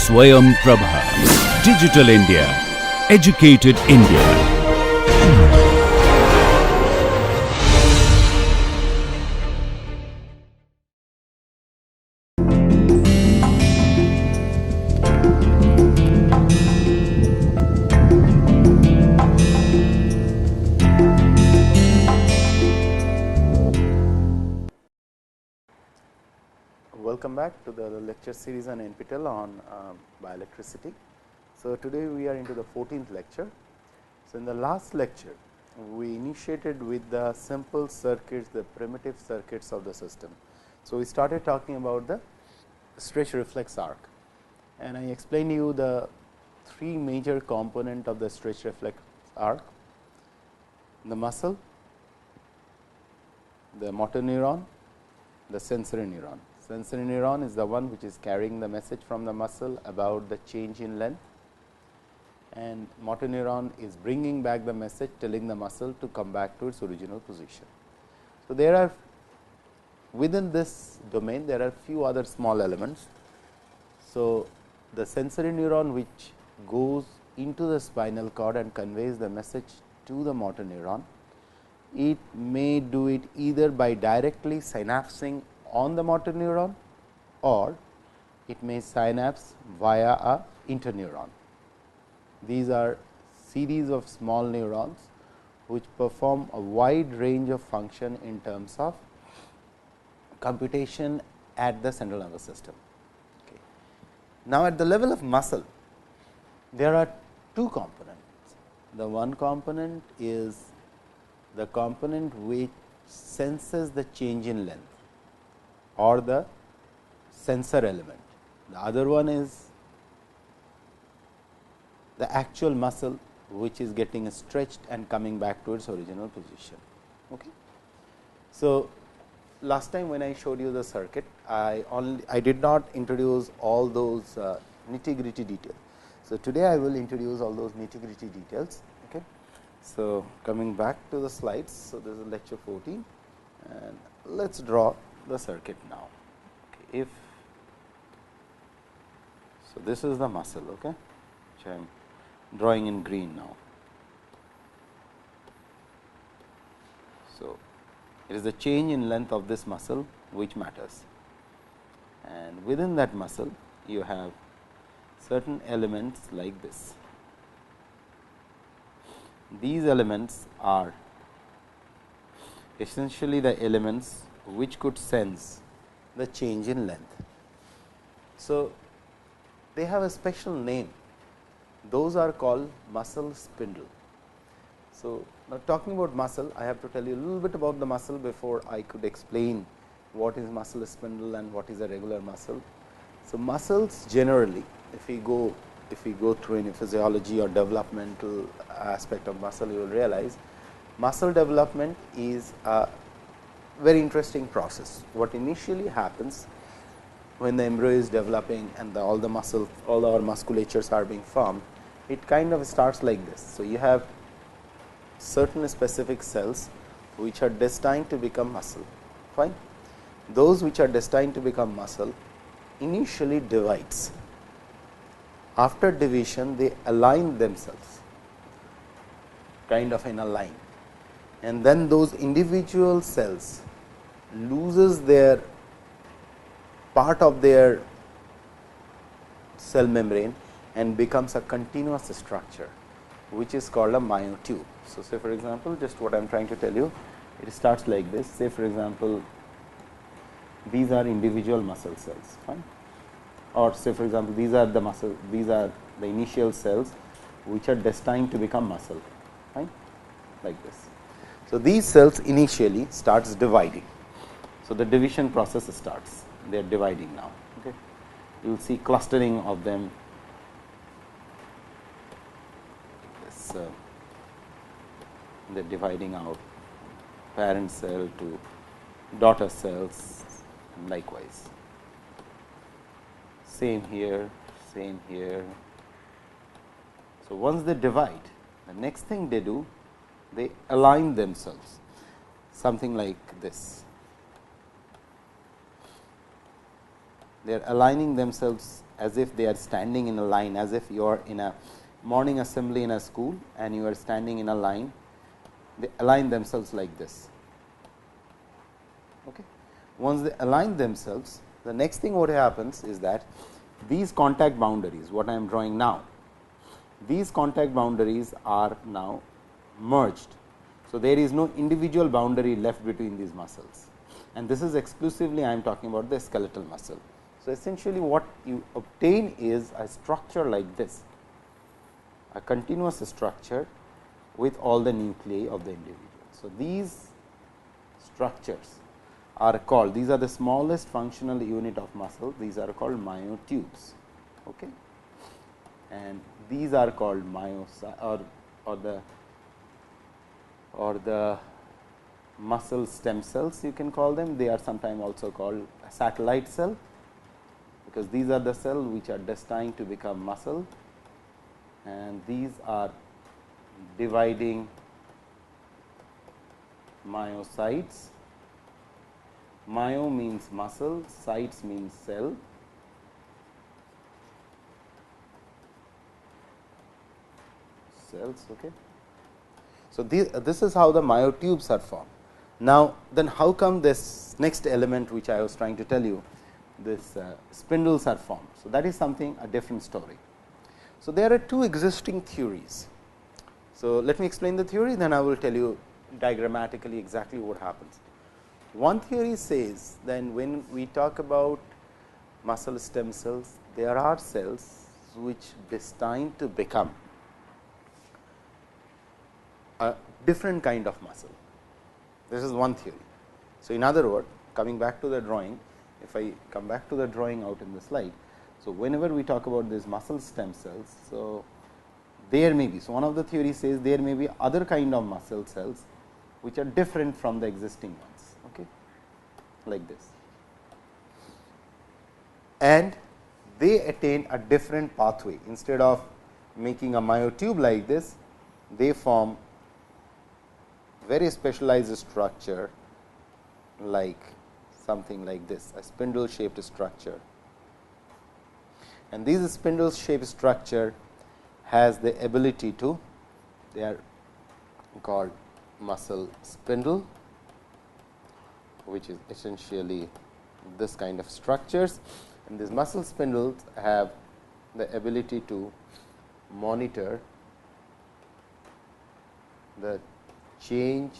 Swayam Prabha. Digital India. Educated India. Welcome back to the lecture series on NPTEL on bioelectricity. So, today we are into the 14th lecture. So, in the last lecture we initiated with the simple circuits, the primitive circuits of the system. So, we started talking about the stretch reflex arc, and I explained you the three major component of the stretch reflex arc: the muscle, the motor neuron, the sensory neuron. Sensory neuron is the one which is carrying the message from the muscle about the change in length, and motor neuron is bringing back the message, telling the muscle to come back to its original position. So, there are within this domain there are few other small elements. So, the sensory neuron which goes into the spinal cord and conveys the message to the motor neuron, it may do it either by directly synapsing on the motor neuron, or it may synapse via a interneuron. These are series of small neurons which perform a wide range of function in terms of computation at the central nervous system. Okay. Now, at the level of muscle, there are two components. The one component is the component which senses the change in length, or the sensor element. The other one is the actual muscle which is getting stretched and coming back to its original position. Okay. So, last time when I showed you the circuit, I did not introduce all those nitty-gritty details. So, today I will introduce all those nitty-gritty details. Okay. So, coming back to the slides. So, this is lecture 14, and let us draw the circuit now. Okay. If so, this is the muscle, okay, which I am drawing in green now. So, it is the change in length of this muscle which matters, and within that muscle you have certain elements like this. These elements are essentially the elements which could sense the change in length. So, they have a special name, those are called muscle spindle. So, now talking about muscle, I have to tell you a little bit about the muscle before I could explain what is muscle spindle and what is a regular muscle. So, muscles generally, if we go through any physiology or developmental aspect of muscle, you will realize muscle development is a very interesting process. What initially happens when the embryo is developing and all the muscle, all our musculatures are being formed, it kind of starts like this. So, you have certain specific cells which are destined to become muscle. Fine. Those which are destined to become muscle initially divides. After division, they align themselves kind of in a line, and then those individual cells loses their part of their cell membrane and becomes a continuous structure, which is called a myotube. So, say for example, just what I am trying to tell you, it starts like this. Say for example, these are individual muscle cells, fine, or say for example, these are the initial cells which are destined to become muscle, fine, like this. So, these cells initially starts dividing. So, the division process starts, they are dividing now. Okay. You will see clustering of them. This, they are dividing out parent cell to daughter cells, and likewise. Same here, same here. So, once they divide, the next thing they do, they align themselves, something like this. They are aligning themselves as if they are standing in a line, as if you are in a morning assembly in a school and you are standing in a line, they align themselves like this. Okay. Once they align themselves, the next thing what happens is that these contact boundaries, what I am drawing now, these contact boundaries are now merged. So, there is no individual boundary left between these muscles, and this is exclusively I am talking about the skeletal muscle. So, essentially what you obtain is a structure like this, a continuous structure with all the nuclei of the individual. So, these structures are called, these are the smallest functional unit of muscle, these are called myotubes. Okay. And these are called myocytes or the muscle stem cells, you can call them. They are sometimes also called a satellite cell, because these are the cells which are destined to become muscle, and these are dividing myocytes. Myo means muscle, cytes means cell. Cells. Okay. So, this is how the myotubes are formed. Now, then how come this next element which I was trying to tell you, this spindles are formed. So, that is something a different story. So, there are two existing theories. So, let me explain the theory, then I will tell you diagrammatically exactly what happens. One theory says that when we talk about muscle stem cells, there are cells which destined to become a different kind of muscle. This is one theory. So, in other words, coming back to the drawing, if I come back to the drawing out in the slide. So, whenever we talk about these muscle stem cells, so there may be, so one of the theories says there may be other kind of muscle cells which are different from the existing ones, okay, like this, and they attain a different pathway. Instead of making a myotube like this, they form very specialized structure like something like this, a spindle shaped structure, and this spindle shaped structure has the ability to, they are called muscle spindle, which is essentially this kind of structures, and these muscle spindles have the ability to monitor the change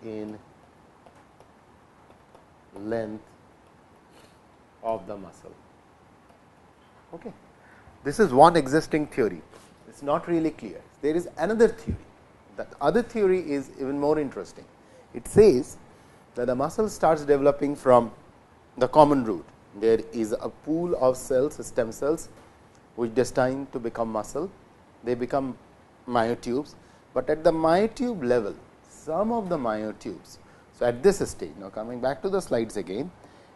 in length of the muscle. Okay. This is one existing theory. It is not really clear. There is another theory. That other theory is even more interesting. It says that the muscle starts developing from the common root. There is a pool of cells, stem cells, which destined to become muscle. They become myotubes, but at the myotube level, some of the myotubes. So, at this stage, now coming back to the slides again,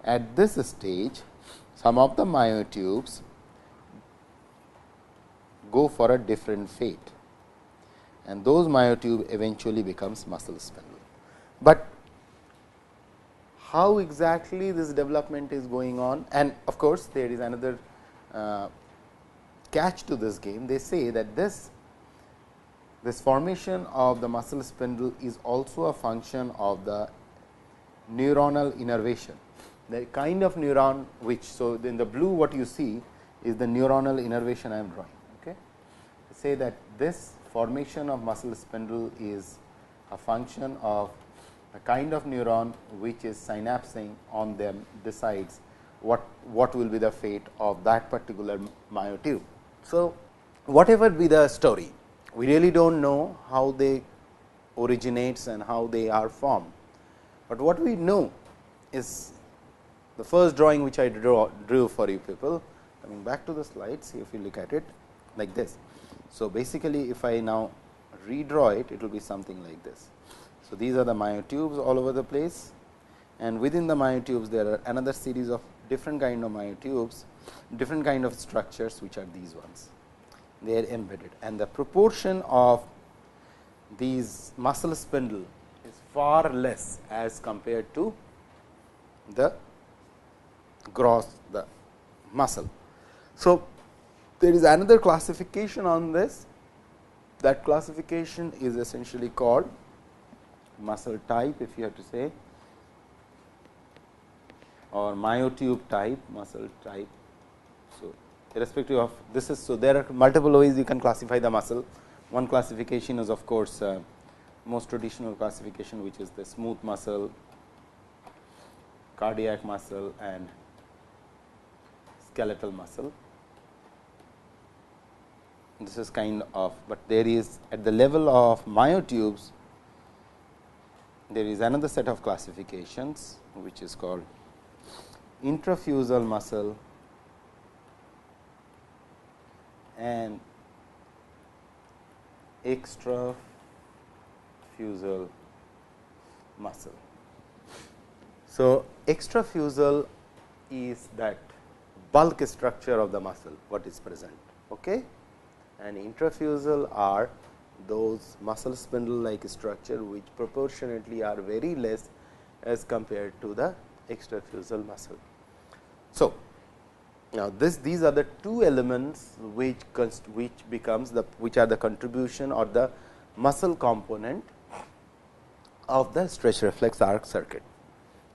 at this stage, some of the myotubes go for a different fate, and those myotube eventually becomes muscle spindle. But how exactly this development is going on, and of course, there is another catch to this game. They say that this formation of the muscle spindle is also a function of the neuronal innervation, the kind of neuron which. So, in the blue what you see is the neuronal innervation I am drawing. Okay. Say that this formation of muscle spindle is a function of a kind of neuron which is synapsing on them, decides what will be the fate of that particular myotube. So, whatever be the story, we really do not know how they originates and how they are formed, but what we know is the first drawing which I drew for you people. Coming back to the slides, see if you look at it like this. So, basically if I now redraw it, it will be something like this. So, these are the myotubes all over the place, and within the myotubes there are another series of different kind of myotubes, different kind of structures which are these ones. They are embedded, and the proportion of these muscle spindle is far less as compared to the gross the muscle. So, there is another classification on this. That classification is essentially called muscle type, if you have to say, or myotube type, muscle type. So, irrespective of this is, so there are multiple ways you can classify the muscle. One classification is of course, most traditional classification, which is the smooth muscle, cardiac muscle and skeletal muscle. This is kind of, but there is at the level of myotubes, there is another set of classifications, which is called intrafusal muscle and extrafusal muscle. So, extrafusal is that bulk structure of the muscle, what is present, okay? And intrafusal are those muscle spindle like structure, which proportionately are very less as compared to the extrafusal muscle. So, now these are the two elements which becomes the, which are the contribution or the muscle component of the stretch reflex arc circuit.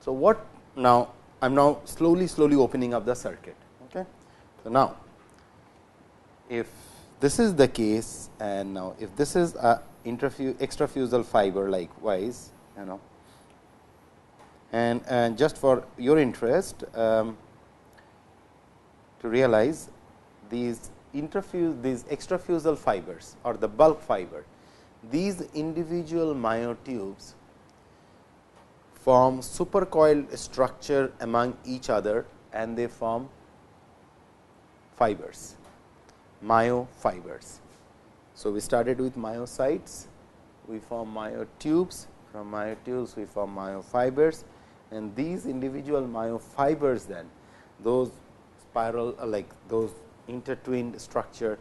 So, what now I am now slowly opening up the circuit. Okay. So, now if this is the case, and now if this is a extrafusal fiber likewise, you know, and just for your interest, to realize these extrafusal fibers or the bulk fiber, these individual myotubes form supercoiled structure among each other, and they form fibers, myofibers. So, we started with myocytes, we form myotubes, from myotubes we form myofibers, and these individual myofibers, then those spiral like those intertwined structure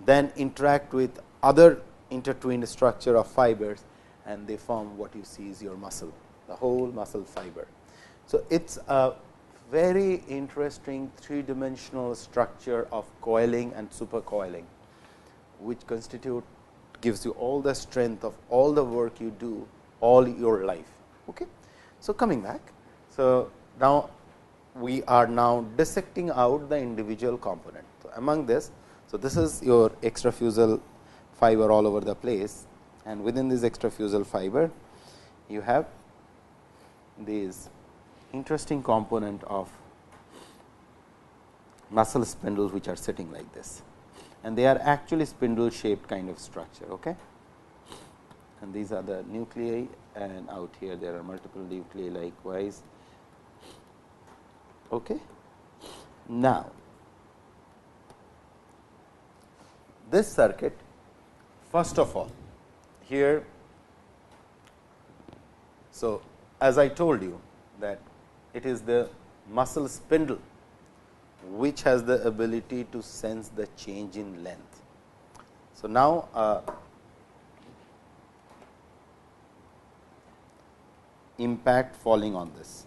then interact with other intertwined structure of fibers, and they form what you see is your muscle, the whole muscle fiber. So, it is a very interesting three-dimensional structure of coiling and supercoiling, which gives you all the strength of all the work you do all your life. Okay. So, coming back. So, now we are now dissecting out the individual component. So, among this, so this is your extrafusal fiber all over the place, and within this extrafusal fiber you have these interesting component of muscle spindles, which are sitting like this, and they are actually spindle shaped kind of structure. Okay. And these are the nuclei, and out here there are multiple nuclei likewise. Okay. Now, this circuit, first of all, here, so as I told you that it is the muscle spindle which has the ability to sense the change in length. So, now impact falling on this,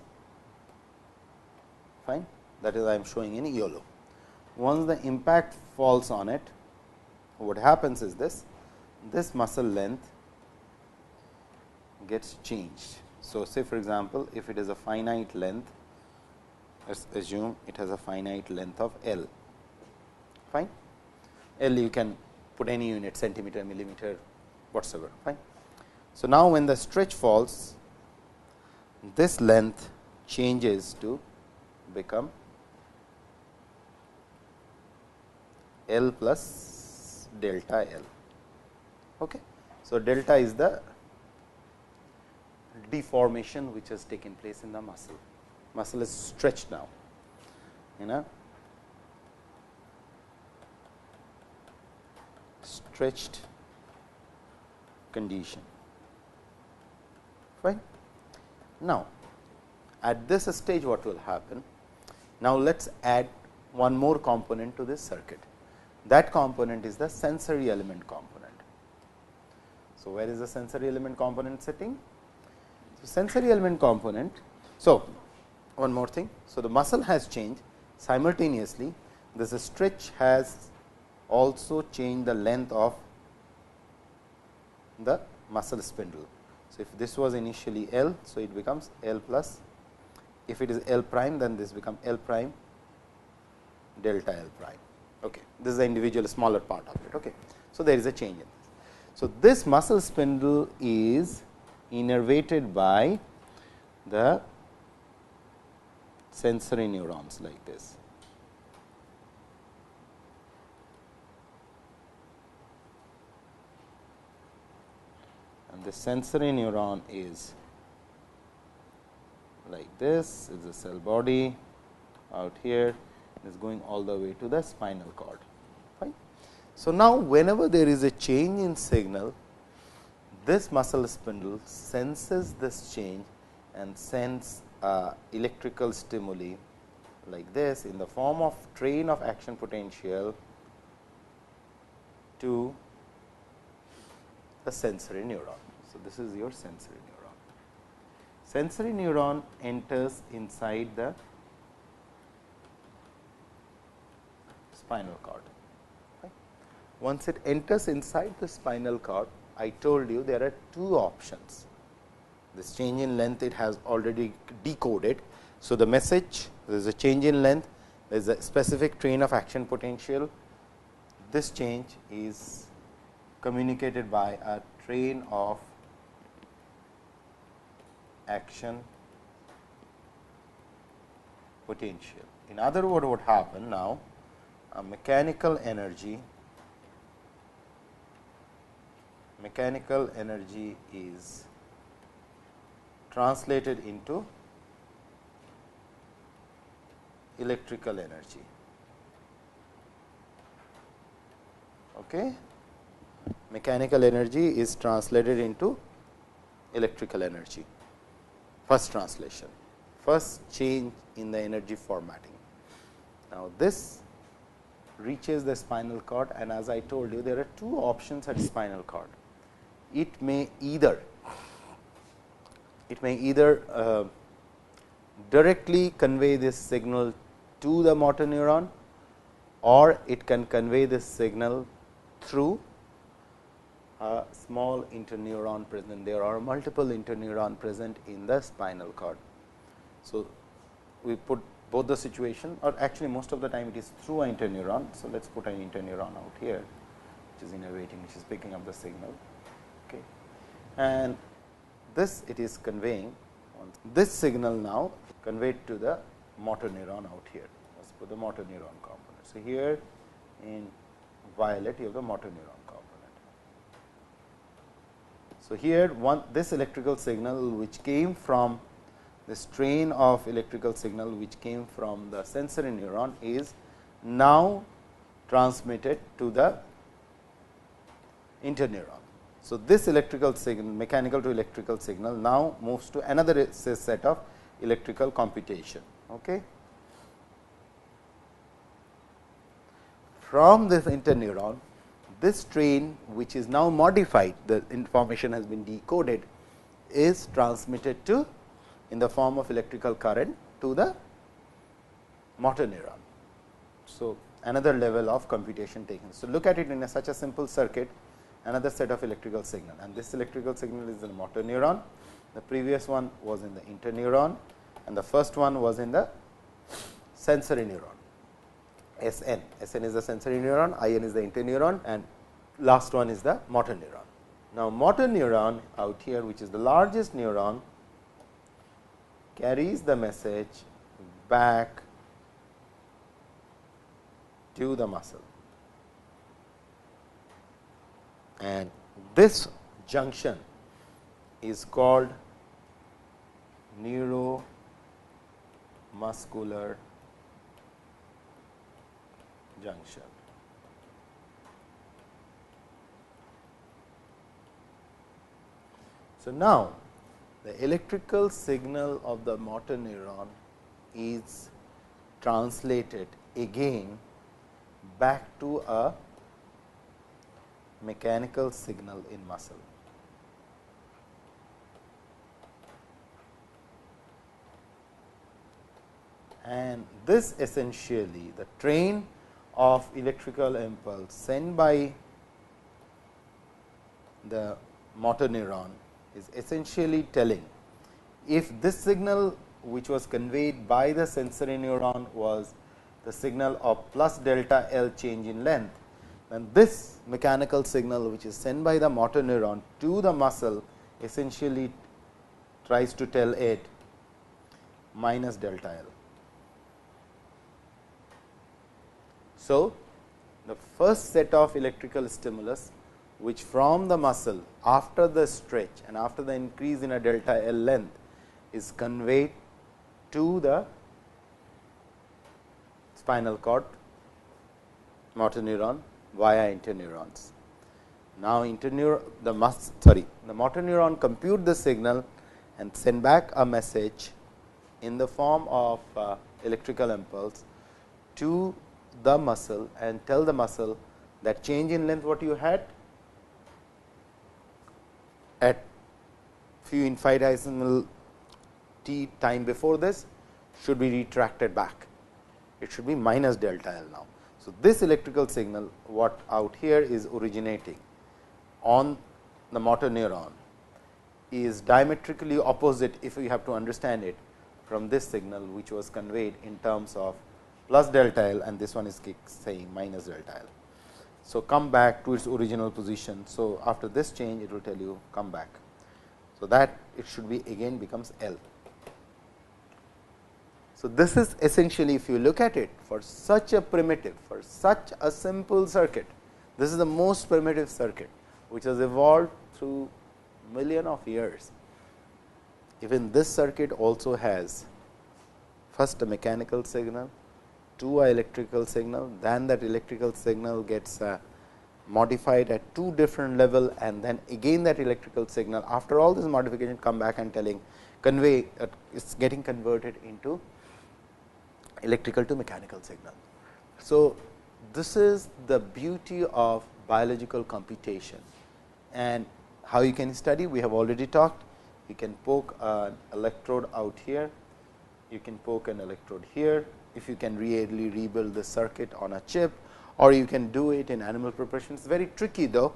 fine, that is I am showing in yellow. Once the impact falls on it, what happens is this muscle length gets changed. So, say for example, if it is a finite length, let us assume it has a finite length of L, fine. L you can put any unit, centimeter, millimeter, whatsoever, fine. So, now when the stretch falls, this length changes to become L plus delta L. Okay. So, delta is the deformation which has taken place in the muscle. Muscle is stretched now, stretched condition, right. Now, at this stage what will happen? Now, let us add one more component to this circuit. That component is the sensory element component. So, where is the sensory element component sitting? So, sensory element component. So, one more thing. So, the muscle has changed simultaneously, this stretch has also changed the length of the muscle spindle. So, if this was initially L, so it becomes L plus, if it is L prime, then this becomes L prime delta L prime. Okay. This is the individual smaller part of it. Okay. So, there is a change in this. So, this muscle spindle is innervated by the sensory neurons like this. And the sensory neuron is like this, is the cell body out here, is going all the way to the spinal cord. Fine. So, now whenever there is a change in signal, this muscle spindle senses this change and sends electrical stimuli like this in the form of train of action potential to the sensory neuron. So, this is your sensory neuron. Sensory neuron enters inside the spinal cord. Okay. Once it enters inside the spinal cord, I told you there are two options. This change in length it has already decoded. So, the message, there is a change in length, there is a specific train of action potential. This change is communicated by a train of action potential. In other words, what happened now, a mechanical energy is translated into electrical energy. Okay. Mechanical energy is translated into electrical energy. First translation, first change in the energy formatting. Now, this reaches the spinal cord, and as I told you, there are two options at spinal cord. It may either directly convey this signal to the motor neuron, or it can convey this signal through a small interneuron present. There are multiple interneuron present in the spinal cord. So, we put both the situation, or actually most of the time it is through an interneuron. So, let us put an interneuron out here, which is innervating, which is picking up the signal. Okay. And this it is conveying, this signal now conveyed to the motor neuron out here. Let us put the motor neuron component. So, here in violet you have the motor neuron component. So, here this electrical signal which came from the strain of electrical signal which came from the sensory neuron is now transmitted to the interneuron. So, this electrical signal, mechanical to electrical signal now moves to another set of electrical computation. Okay. From this interneuron, this train which is now modified, the information has been decoded, is transmitted to in the form of electrical current to the motor neuron. So, another level of computation taken. So, look at it in such a simple circuit, another set of electrical signal, and this electrical signal is in the motor neuron, the previous one was in the interneuron, and the first one was in the sensory neuron. SN is the sensory neuron, IN is the interneuron, and last one is the motor neuron. Now, motor neuron out here, which is the largest neuron, carries the message back to the muscle, and this junction is called neuromuscular junction. So, now the electrical signal of the motor neuron is translated again back to a mechanical signal in muscle. and this essentially the train of electrical impulse sent by the motor neuron is essentially telling if this signal which was conveyed by the sensory neuron was the signal of plus delta L change in length, then this mechanical signal which is sent by the motor neuron to the muscle essentially tries to tell it minus delta L. So, the first set of electrical stimulus which from the muscle after the stretch and after the increase in a delta L length is conveyed to the spinal cord motor neuron via interneurons. Now, the motor neuron compute the signal and send back a message in the form of electrical impulse to the muscle and tell the muscle that change in length what you had at few infinitesimal t time before this should be retracted back. It should be minus delta L now. So, this electrical signal what out here is originating on the motor neuron is diametrically opposite, if we have to understand it, from this signal which was conveyed in terms of plus delta L, and this one is saying minus delta L. So, come back to its original position. So, after this change it will tell you come back. So, that it should be again becomes L. So, this is essentially, if you look at it, for such a primitive, for such a simple circuit, this is the most primitive circuit which has evolved through million of years. Even this circuit also has first a mechanical signal, to a electrical signal, then that electrical signal gets modified at two different level, and then again that electrical signal after all this modification come back and convey is getting converted into electrical to mechanical signal. So, this is the beauty of biological computation, and how you can study we have already talked. You can poke an electrode out here, you can poke an electrode here, if you can really rebuild the circuit on a chip, or you can do it in animal preparation. It is very tricky though.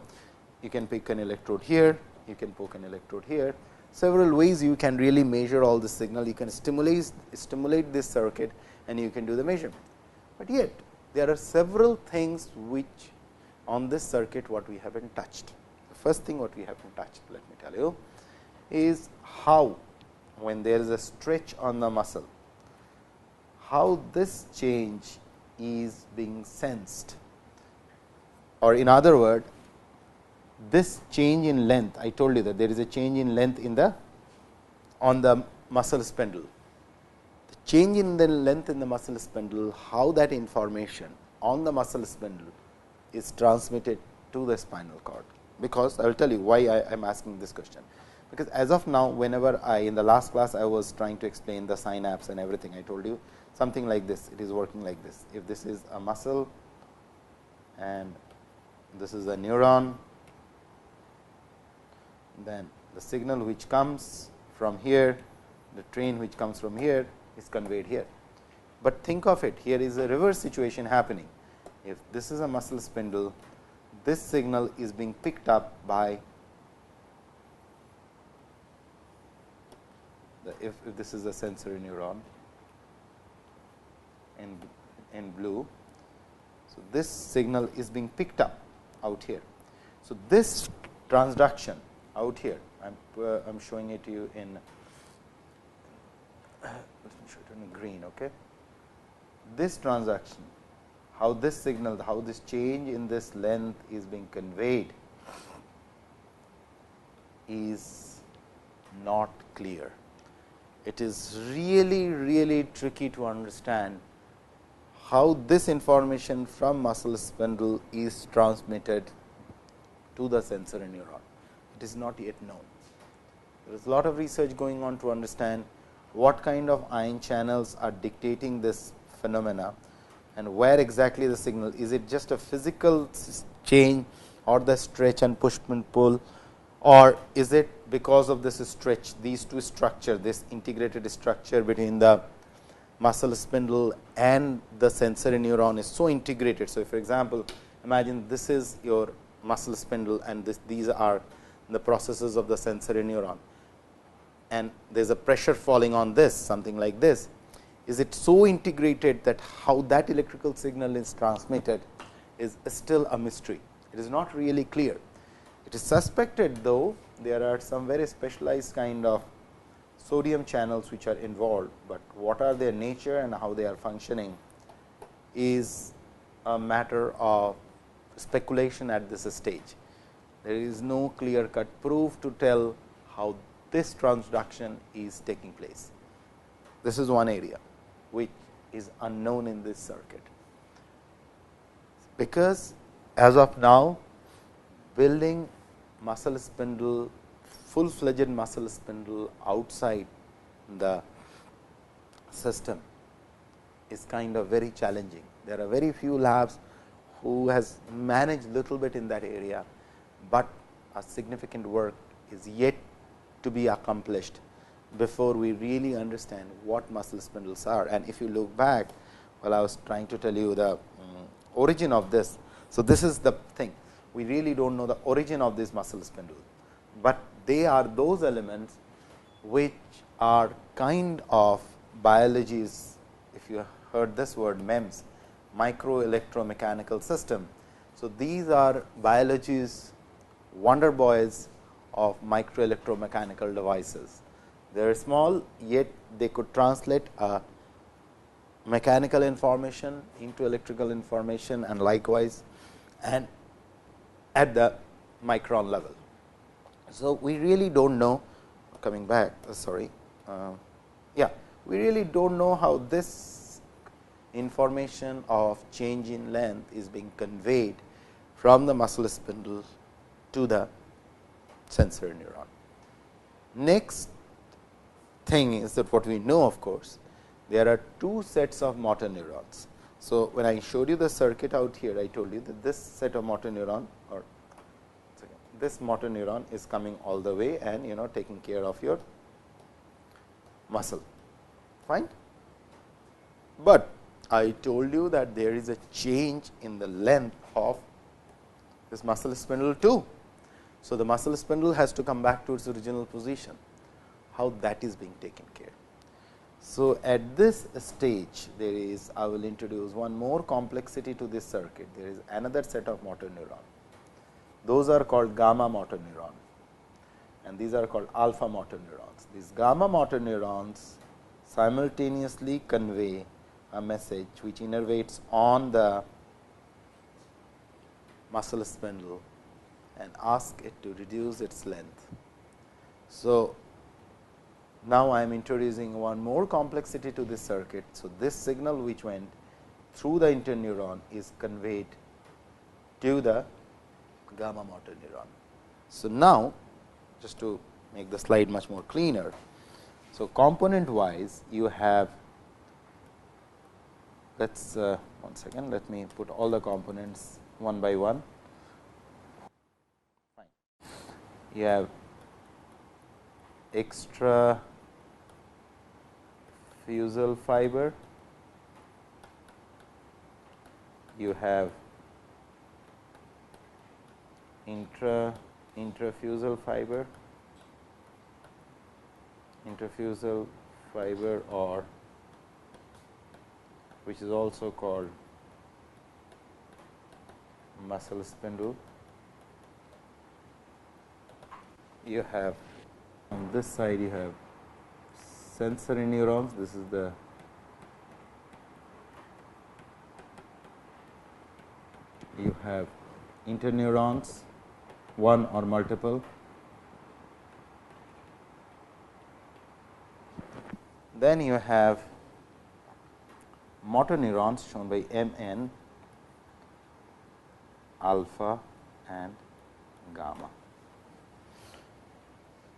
You can pick an electrode here, you can poke an electrode here, several ways you can really measure all the signal. You can stimulate this circuit and you can do the measurement. But yet there are several things which on this circuit what we haven't touched. The first thing what we haven't touched, let me tell you, is how when there is a stretch on the muscle, how this change is being sensed, or in other words, this change in length. I told you that there is a change in length in the on the muscle spindle. The change in the length in the muscle spindle, how that information on the muscle spindle is transmitted to the spinal cord. Because I will tell you why I am asking this question. Because as of now, whenever in the last class I was trying to explain the synapse and everything, I told you something like this. It is working like this. If this is a muscle and this is a neuron, then the signal which comes from here, the train which comes from here is conveyed here. But think of it, here is a reverse situation happening. If this is a muscle spindle, this signal is being picked up by if this is a sensory neuron in blue. So, this signal is being picked up out here. So, this transduction out here, I am showing it to you in green. Okay. This transaction, how this signal, how this change in this length is being conveyed is not clear. It is really tricky to understand how this information from muscle spindle is transmitted to the sensory neuron. It is not yet known. There is a lot of research going on to understand what kind of ion channels are dictating this phenomena and where exactly the signal. Is it just a physical change or the stretch and push and pull, or is it because of this stretch, these two structure, this integrated structure between the muscle spindle and the sensory neuron is so integrated. So, for example, imagine this is your muscle spindle and these are the processes of the sensory neuron, and there is a pressure falling on this, something like this. Is it so integrated that how that electrical signal is transmitted is still a mystery. It is not really clear. It is suspected, though there are some very specialized kind of sodium channels which are involved, but what are their nature and how they are functioning is a matter of speculation at this stage. There is no clear cut proof to tell how this transduction is taking place. This is one area which is unknown in this circuit, because as of now building muscle spindle, full fledged muscle spindle outside the system is kind of very challenging. There are very few labs who has managed little bit in that area, but a significant work is yet to be accomplished before we really understand what muscle spindles are. And if you look back, while I was trying to tell you the origin of this. So, this is the thing, we really do not know the origin of this muscle spindle, but they are those elements which are kind of biology's, if you heard this word MEMS, micro electromechanical system. So, these are biology's wonder boys of micro electromechanical devices. They are small, yet they could translate a mechanical information into electrical information, and likewise and at the micron level. So, we really do not know, coming back sorry, we really do not know how this information of change in length is being conveyed from the muscle spindle to the sensory neuron. Next thing is that what we know, of course, there are two sets of motor neurons. So, when I showed you the circuit out here, I told you that this set of motor neuron, or this motor neuron is coming all the way and taking care of your muscle, fine. But I told you that there is a change in the length of this muscle spindle too. So, the muscle spindle has to come back to its original position, how that is being taken care. So, at this stage there is, I will introduce one more complexity to this circuit. There is another set of motor neuron. Those are called gamma motor neuron, and these are called alpha motor neurons. These gamma motor neurons simultaneously convey a message which innervates on the muscle spindle and ask it to reduce its length. So, now I am introducing one more complexity to this circuit. So, this signal which went through the interneuron is conveyed to the gamma motor neuron. So, now just to make the slide much more cleaner. So, component wise you have, let us one second, let me put all the components one by one. Fine. You have extra fusel fiber, you have intrafusal fiber, or which is also called muscle spindle. You have on this side you have sensory neurons, this is the you have interneurons, one or multiple. Then you have motor neurons shown by Mn, alpha and gamma.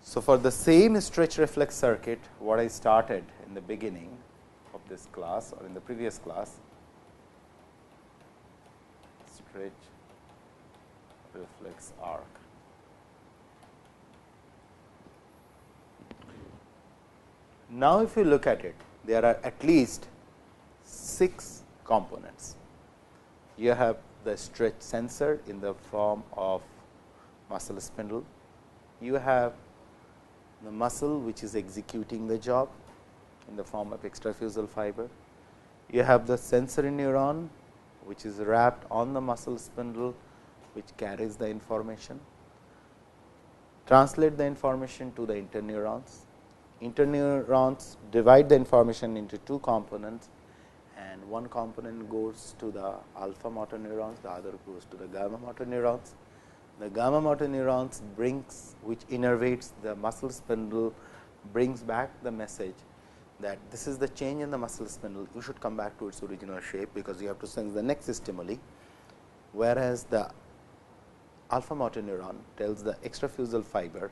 So, for the same stretch reflex circuit, what I started in the beginning of this class or in the previous class, stretch reflex arc. Now, if you look at it, there are at least 6 components. You have the stretch sensor in the form of muscle spindle. You have the muscle which is executing the job in the form of extrafusal fiber. You have the sensory neuron which is wrapped on the muscle spindle, which carries the information, translate the information to the interneurons. Interneurons divide the information into 2 components, and one component goes to the alpha motor neurons, the other goes to the gamma motor neurons. The gamma motor neurons brings, which innervates the muscle spindle, brings back the message that this is the change in the muscle spindle, you should come back to its original shape, because you have to sense the next stimuli, whereas the alpha motor neuron tells the extrafusal fiber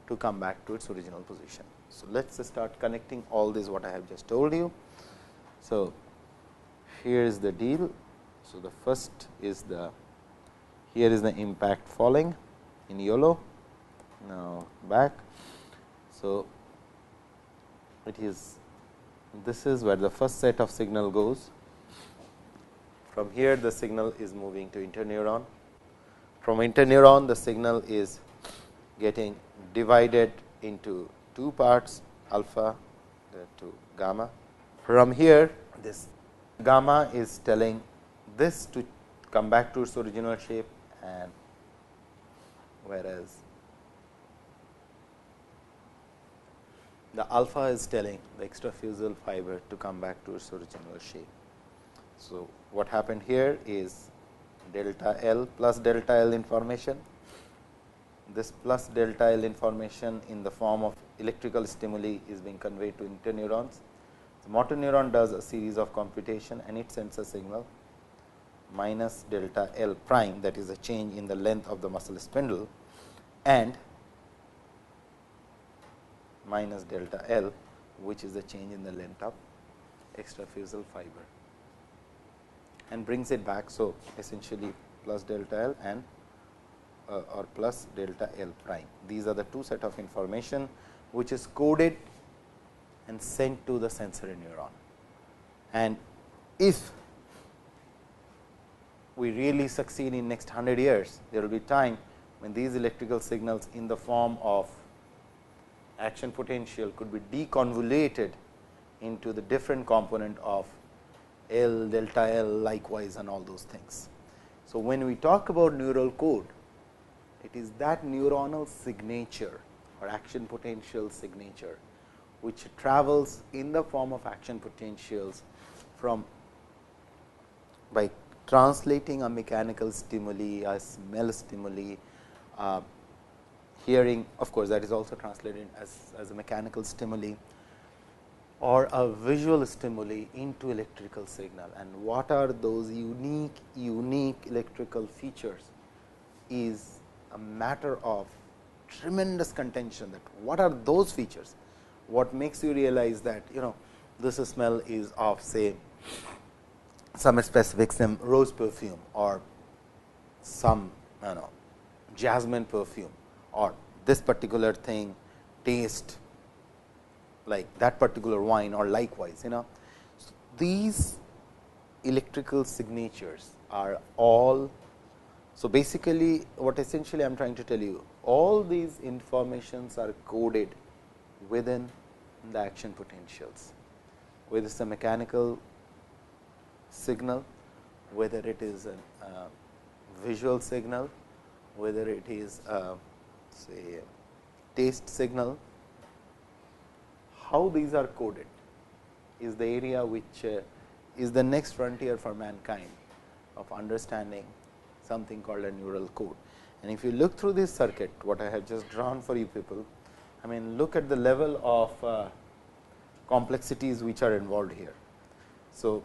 to come back to its original position. So, let us start connecting all this what I have just told you. So, here is the deal. So, the first is here is the impact falling in yellow, now back. So, this is where the first set of signal goes. From here the signal is moving to interneuron. From interneuron the signal is getting divided into 2 parts, alpha to gamma. From here this gamma is telling this to come back to its original shape, and whereas the alpha is telling the extrafusal fiber to come back to its original shape. So, what happened here is delta L plus delta L information. This plus delta L information in the form of electrical stimuli is being conveyed to interneurons. The motor neuron does a series of computation and it sends a signal minus delta L prime, that is a change in the length of the muscle spindle, and minus delta L, which is the change in the length of extrafusal fiber, and brings it back. So, essentially plus delta L and or plus delta L prime. These are the 2 set of information which is coded and sent to the sensory neuron. And if we really succeed in next 100 years, there will be time when these electrical signals in the form of action potential could be deconvoluted into the different component of L, delta L, likewise, and all those things. So, when we talk about neural code, it is that neuronal signature or action potential signature, which travels in the form of action potentials from by translating a mechanical stimuli, a smell stimuli, hearing, of course, that is also translated as a mechanical stimuli, or a visual stimuli into electrical signal. And what are those unique electrical features is a matter of tremendous contention, that what are those features, what makes you realize that this smell is of, say, some specific, some rose perfume, or some jasmine perfume, or this particular thing taste like that particular wine, or likewise. So, these electrical signatures are all. So, basically what essentially I am trying to tell you, all these informations are coded within the action potentials, whether it is a mechanical signal, whether it is a visual signal, whether it is say taste signal. How these are coded is the area which is the next frontier for mankind of understanding something called a neural code. And if you look through this circuit, what I have just drawn for you people, I mean, look at the level of complexities which are involved here. So,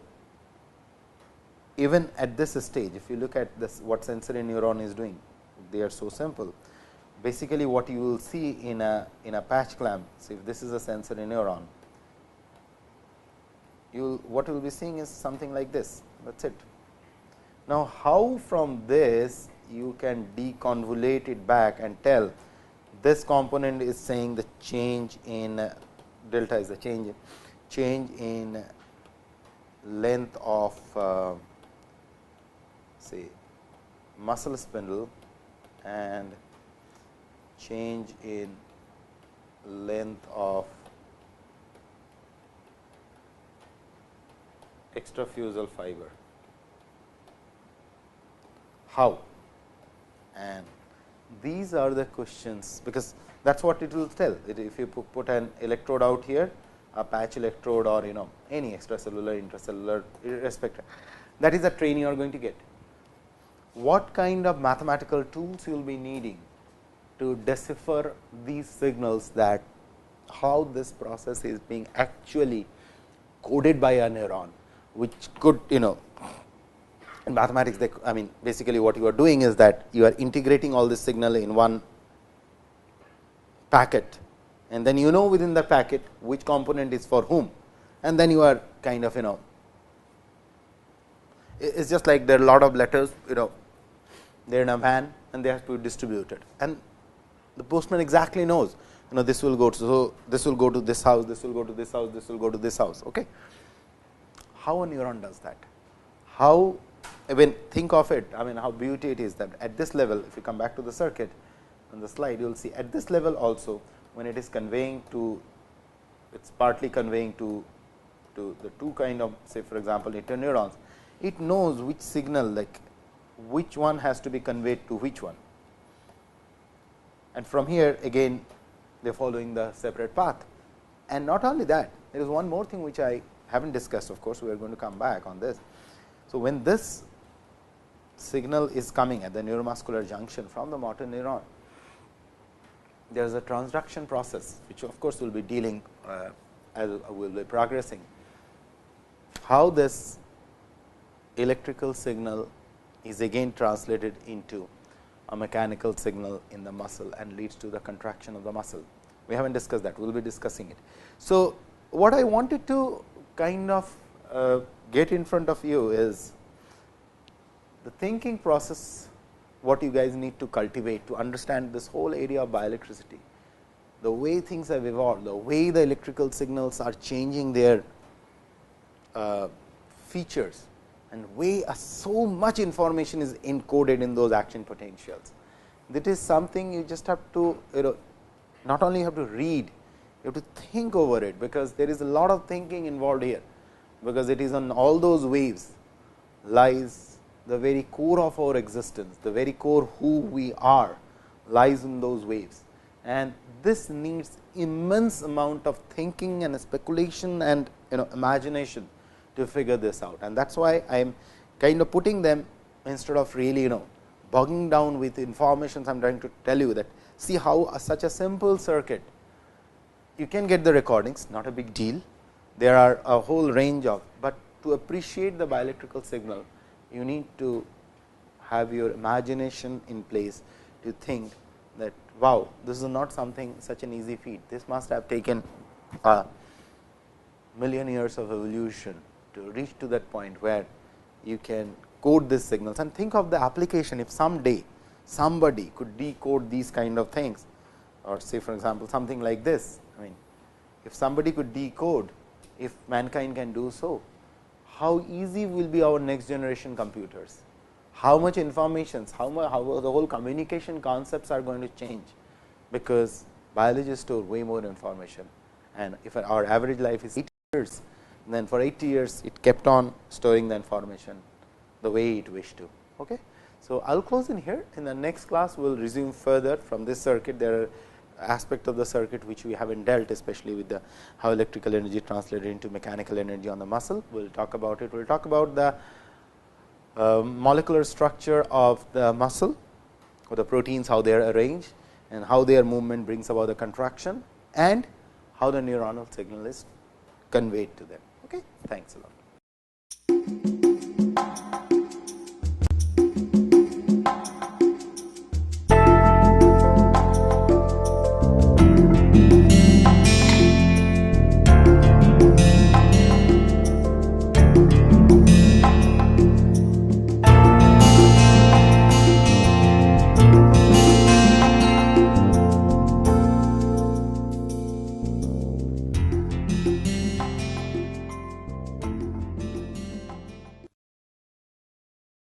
even at this stage, if you look at this, what sensory neuron is doing, they are so simple. Basically, what you will see in a patch clamp, so if this is a sensory neuron, what you will be seeing is something like this, that is it. Now, how from this you can deconvolute it back and tell this component is saying the change in delta is the change change in length of say muscle spindle and change in length of extrafusal fiber. How? And these are the questions, because that is what it will tell. If you put an electrode out here, a patch electrode or any extracellular, intracellular, irrespective, that is the train you are going to get. What kind of mathematical tools you will be needing to decipher these signals, that how this process is being actually coded by a neuron, which could in mathematics, I mean basically what you are doing is that you are integrating all this signal in one packet, and then within the packet which component is for whom, and then you are kind of it is just like there are a lot of letters they are in a van and they have to be distributed, and the postman exactly knows this will go to, so this will go to this house, this will go to this house, this will go to this house. Okay. How a neuron does that? How, when think of it, I mean how beauty it is that at this level, if you come back to the circuit on the slide, you will see at this level also, when it is conveying to, it is partly conveying to the two kind of, say for example, interneurons, it knows which signal, like which one has to be conveyed to which one, and from here again they are following the separate path. And not only that, there is one more thing which I have not discussed, of course, we are going to come back on this. So, when this signal is coming at the neuromuscular junction from the motor neuron, there is a transduction process, which of course, we will be dealing as we will be progressing. How this electrical signal is again translated into a mechanical signal in the muscle and leads to the contraction of the muscle. We have not discussed that, we will be discussing it. So, what I wanted to kind of get in front of you is the thinking process, what you guys need to cultivate to understand this whole area of bioelectricity, the way things have evolved, the way the electrical signals are changing their features, and way so much information is encoded in those action potentials. That is something you just have to not only have to read, you have to think over it, because there is a lot of thinking involved here, because it is on all those waves lies the very core of our existence, the very core who we are lies in those waves, and this needs immense amount of thinking and speculation and imagination to figure this out. And that is why I am kind of putting them, instead of really bogging down with information. I am trying to tell you that see how such a simple circuit, you can get the recordings, not a big deal. There are a whole range of, but to appreciate the bioelectrical signal, you need to have your imagination in place to think that wow, this is not something such an easy feat. This must have taken a million years of evolution to reach to that point where you can code these signals, and think of the application. If someday somebody could decode these kind of things, or say for example, something like this. I mean, if somebody could decode, if mankind can do so, how easy will be our next generation computers? How much information, how the whole communication concepts are going to change, because biology store way more information, and if our average life is 80 years, then for 80 years it kept on storing the information the way it wished to. Okay. So, I will close in here. In the next class, we will resume further from this circuit. There are aspect of the circuit which we have not dealt, especially with the how electrical energy translated into mechanical energy on the muscle. We will talk about it. We will talk about the molecular structure of the muscle, or the proteins, how they are arranged, and how their movement brings about the contraction, and how the neuronal signal is conveyed to them. Okay. Thanks a lot.